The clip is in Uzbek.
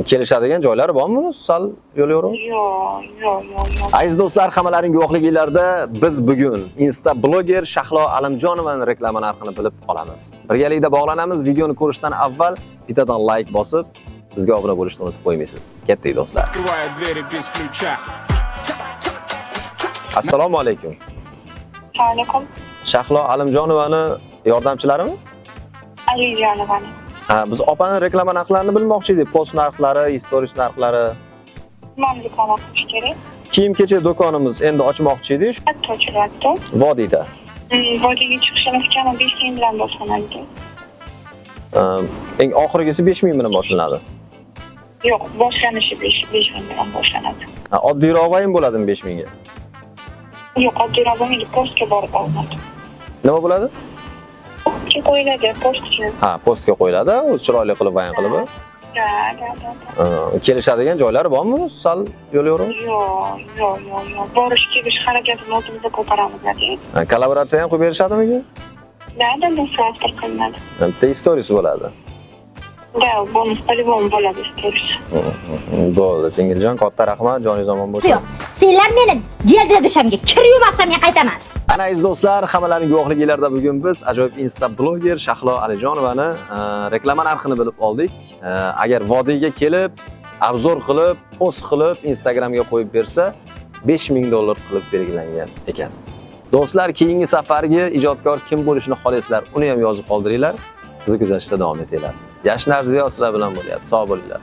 Kelishadigan joylari bormi? Sal yo'l yo'riq? Yo'q. Aziz do'stlar, hammalaring guvohliginglarda biz bugun Insta bloger Shahlo Alimjonovaning reklama narxini bilib olamiz. Birgalikda bog'lanamiz. Videoni ko'rishdan avval bittadan like bosib, bizga obuna bo'lishni unutib qo'ymaysiz. Ketdik do'stlar. Assalomu alaykum. Alaykum. Shahlo Alimjonovani yordamchilarimi? Alijonovani. Biz opaning reklama narxlarini bilmoqchi edik. Post narxlari, stories narxlari. Mana do'kon ochish kerak. Kiyim-kechak do'konimiz endi ochmoqchi edik. Katta ochilyapti. Vodiyda. Vodiyga chiqishimiz kami 5 ming bilan boshlanadi. Eng oxirgisi 5 ming bilan boshlanadi. Yo'q, boshlanishi 5 ming bilan boshlanadi. Oddiyroq vayin bo'ladimi 5 mingga? Yo'q, oddiyroq bo'lmaydi, postga borib olinadi. Nima bo'ladi? Postga qo'yiladi, postga. Postga qo'yiladi, o'zi chiroyli qilib vayin qilib. Da. Kelishadigan joylari bormi? Sal yo'l yo'riq? Yo'q. Borish kelish harakatini o'zimizda ko'taramiz dedi. Kollaboratsiya ham qilib berishadimi? Da, transport qilinadi. Bitta stories bo'ladi. Da, bonus polivon bo'ladi stories. Bo'ldi, singiljon, katta rahmat, joningiz omon bo'lsin. Yo'q, senlar meni jeldir dushamga kir yuvmasam men qaytaman. Ana aziz do'stlar, hammalaring guvohliginglarda bugun biz ajoyib Insta bloger Shahlo Alijonovani reklama narxini bilib oldik. Agar vodiyga kelib, obzor qilib, post qilib, Instagramga qo'yib bersa, $5 ming qilib belgilangan ekan. Do'stlar, keyingi safargi ijodkor kim bo'lishini xohlaysizlar, uni ham yozib qoldiringlar. Bizni kuzatishda davom etinglar. Yashnar Ziyo sizlar bilan bo'lyapti. Sog' bo'linglar.